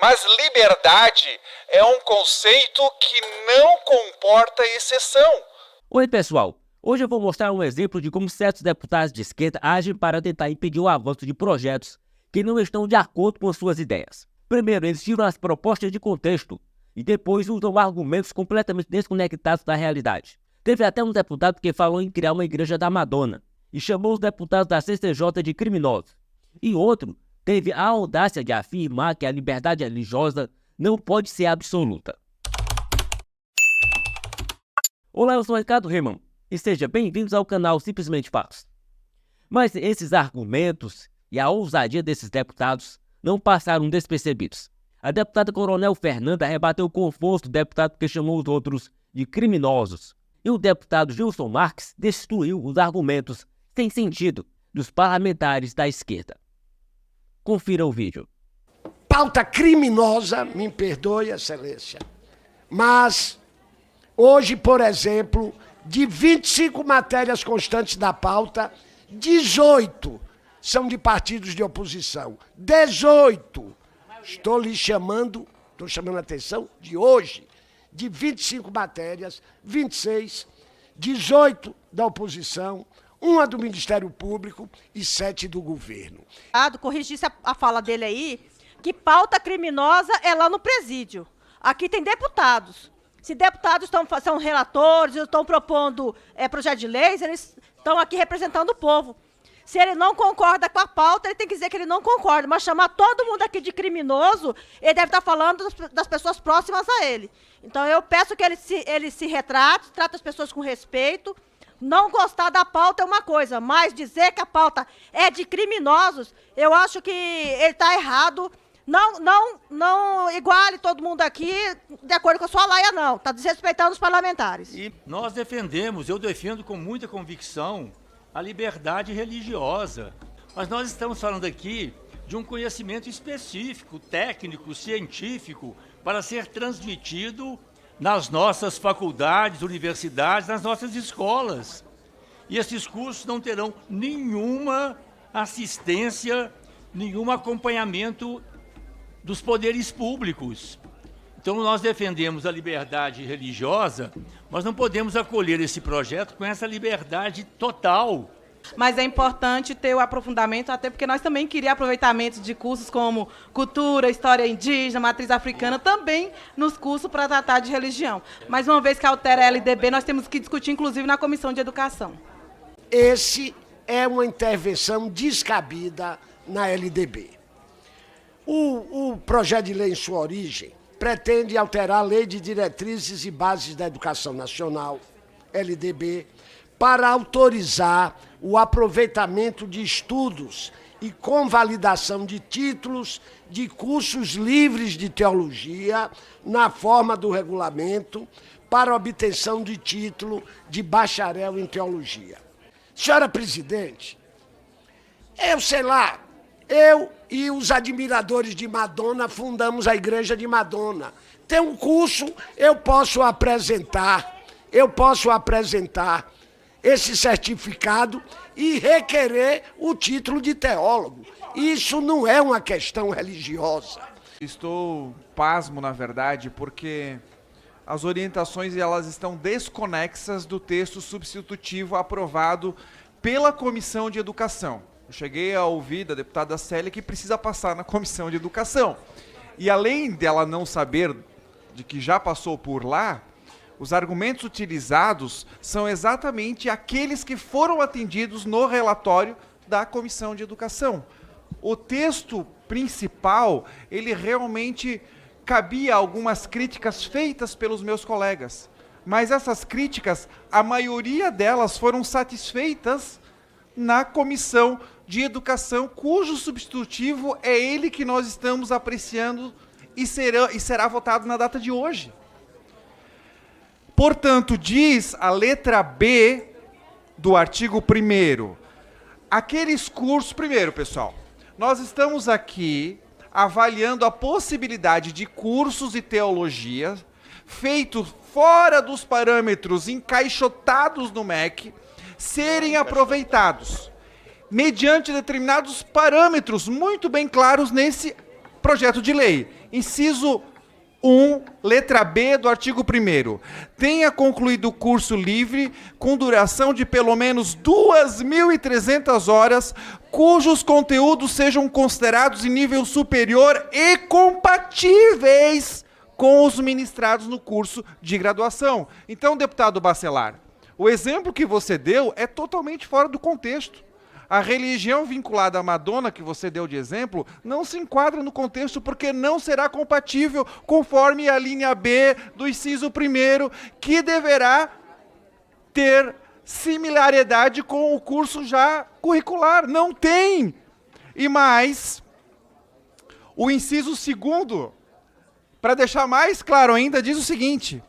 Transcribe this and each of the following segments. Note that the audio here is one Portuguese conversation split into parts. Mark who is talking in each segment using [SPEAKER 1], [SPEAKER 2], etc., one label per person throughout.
[SPEAKER 1] Mas liberdade é um conceito que não comporta exceção.
[SPEAKER 2] Oi, pessoal. Hoje eu vou mostrar um exemplo de como certos deputados de esquerda agem para tentar impedir o avanço de projetos que não estão de acordo com suas ideias. Primeiro, eles tiram as propostas de contexto e depois usam argumentos completamente desconectados da realidade. Teve até um deputado que falou em criar uma igreja da Madonna e chamou os deputados da CCJ de criminosos. E outro teve a audácia de afirmar que a liberdade religiosa não pode ser absoluta. Olá, eu sou o Ricardo Reman e sejam bem-vindos ao canal Simplesmente Fatos. Mas esses argumentos e a ousadia desses deputados não passaram despercebidos. A deputada Coronel Fernanda rebateu com força o deputado que chamou os outros de criminosos. E o deputado Gilson Marques destruiu os argumentos sem sentido dos parlamentares da esquerda. Confira o vídeo.
[SPEAKER 3] Pauta criminosa, me perdoe, excelência. Mas, hoje, por exemplo, de 25 matérias constantes da pauta, 18 são de partidos de oposição. 18. Estou chamando a atenção de hoje. De 25 matérias, 26, 18 da oposição, uma do Ministério Público e 7 do governo.
[SPEAKER 4] Corrigisse a fala dele aí, que pauta criminosa é lá no presídio. Aqui tem deputados. Se deputados são relatores, estão propondo projeto de leis, eles estão aqui representando o povo. Se ele não concorda com a pauta, ele tem que dizer que ele não concorda, mas chamar todo mundo aqui de criminoso, ele deve estar falando das pessoas próximas a ele. Então eu peço que ele se retrate, trate as pessoas com respeito. Não gostar da pauta é uma coisa, mas dizer que a pauta é de criminosos, eu acho que ele está errado. Não iguale todo mundo aqui de acordo com a sua laia, não. Está desrespeitando os parlamentares.
[SPEAKER 5] E nós eu defendo com muita convicção a liberdade religiosa. Mas nós estamos falando aqui de um conhecimento específico, técnico, científico, para ser transmitido nas nossas faculdades, universidades, nas nossas escolas. E esses cursos não terão nenhuma assistência, nenhum acompanhamento dos poderes públicos. Então nós defendemos a liberdade religiosa, mas não podemos acolher esse projeto com essa liberdade total.
[SPEAKER 6] Mas é importante ter o aprofundamento, até porque nós também queríamos aproveitamento de cursos como cultura, história indígena, matriz africana, também nos cursos para tratar de religião. Mas uma vez que altera a LDB, nós temos que discutir, inclusive, na Comissão de Educação.
[SPEAKER 3] Esse é uma intervenção descabida na LDB. O projeto de lei, em sua origem, pretende alterar a Lei de Diretrizes e Bases da Educação Nacional, LDB, para autorizar o aproveitamento de estudos e convalidação de títulos de cursos livres de teologia na forma do regulamento para obtenção de título de bacharel em teologia. Senhora presidente, eu e os admiradores de Madonna fundamos a Igreja de Madonna. Tem um curso, eu posso apresentar esse certificado e requerer o título de teólogo. Isso não é uma questão religiosa.
[SPEAKER 7] Estou pasmo, na verdade, porque as orientações elas estão desconexas do texto substitutivo aprovado pela Comissão de Educação. Eu cheguei a ouvir da deputada Célia que precisa passar na Comissão de Educação. E além dela não saber de que já passou por lá, os argumentos utilizados são exatamente aqueles que foram atendidos no relatório da Comissão de Educação. O texto principal, ele realmente cabia algumas críticas feitas pelos meus colegas. Mas essas críticas, a maioria delas foram satisfeitas na Comissão de Educação, cujo substitutivo é ele que nós estamos apreciando e será votado na data de hoje. Portanto, diz a letra B do artigo 1º, aqueles cursos... Primeiro, pessoal, nós estamos aqui avaliando a possibilidade de cursos de teologia feitos fora dos parâmetros encaixotados no MEC, serem aproveitados mediante determinados parâmetros muito bem claros nesse projeto de lei. Inciso 1, letra B do artigo 1º. Tenha concluído o curso livre com duração de pelo menos 2.300 horas, cujos conteúdos sejam considerados em nível superior e compatíveis com os ministrados no curso de graduação. Então, deputado Bacelar, o exemplo que você deu é totalmente fora do contexto. A religião vinculada à Madonna, que você deu de exemplo, não se enquadra no contexto porque não será compatível conforme a linha B do inciso 1º, que deverá ter similaridade com o curso já curricular. Não tem! E mais, o inciso 2º, para deixar mais claro ainda, diz o seguinte: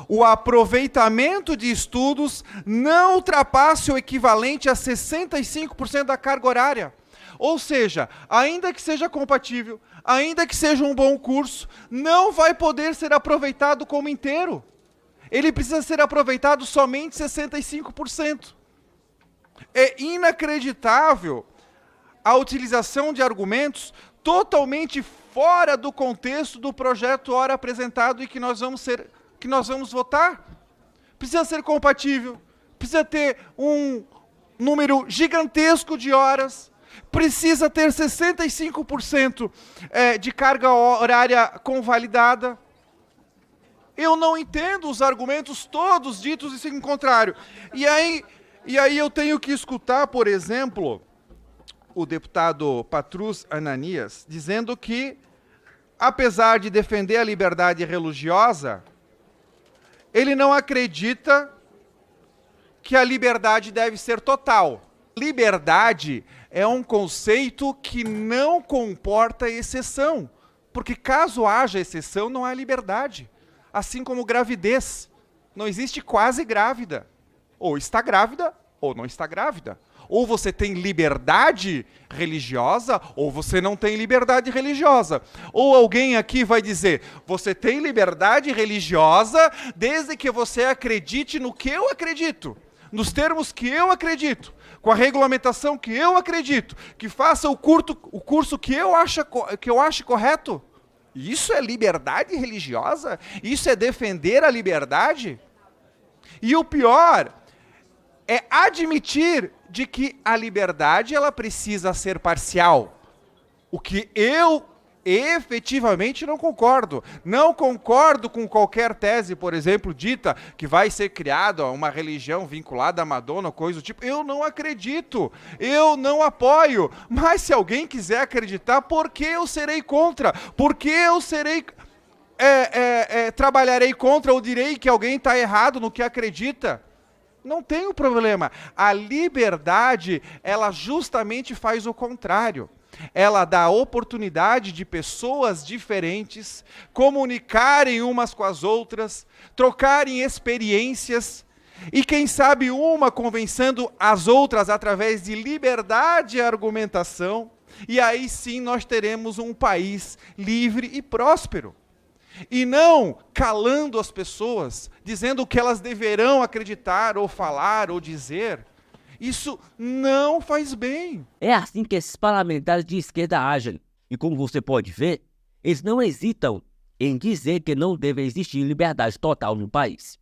[SPEAKER 7] o aproveitamento de estudos não ultrapasse o equivalente a 65% da carga horária. Ou seja, ainda que seja compatível, ainda que seja um bom curso, não vai poder ser aproveitado como inteiro. Ele precisa ser aproveitado somente 65%. É inacreditável a utilização de argumentos totalmente fora do contexto do projeto ora apresentado e que nós vamos votar. Precisa ser compatível, precisa ter um número gigantesco de horas, precisa ter 65% de carga horária convalidada. Eu não entendo os argumentos todos ditos em contrário. E aí eu tenho que escutar, por exemplo, o deputado Patrus Ananias dizendo que, apesar de defender a liberdade religiosa, ele não acredita que a liberdade deve ser total. Liberdade é um conceito que não comporta exceção, porque caso haja exceção, não há liberdade. Assim como gravidez. Não existe quase grávida. Ou está grávida, ou não está grávida. Ou você tem liberdade religiosa, ou você não tem liberdade religiosa. Ou alguém aqui vai dizer, você tem liberdade religiosa desde que você acredite no que eu acredito, nos termos que eu acredito, com a regulamentação que eu acredito, que faça o curso que eu acho correto. Isso é liberdade religiosa? Isso é defender a liberdade? E o pior é admitir de que a liberdade ela precisa ser parcial. O que eu efetivamente não concordo. Não concordo com qualquer tese, por exemplo, dita que vai ser criada uma religião vinculada à Madonna, coisa do tipo. Eu não acredito, eu não apoio. Mas se alguém quiser acreditar, por que eu serei contra? Por que eu serei... trabalharei contra ou direi que alguém está errado no que acredita? Não tem problema. A liberdade, ela justamente faz o contrário. Ela dá a oportunidade de pessoas diferentes comunicarem umas com as outras, trocarem experiências e, quem sabe, uma convencendo as outras através de liberdade e argumentação. E aí sim nós teremos um país livre e próspero. E não calando as pessoas, dizendo o que elas deverão acreditar, ou falar, ou dizer. Isso não faz bem.
[SPEAKER 2] É assim que esses parlamentares de esquerda agem. E como você pode ver, eles não hesitam em dizer que não deve existir liberdade total no país.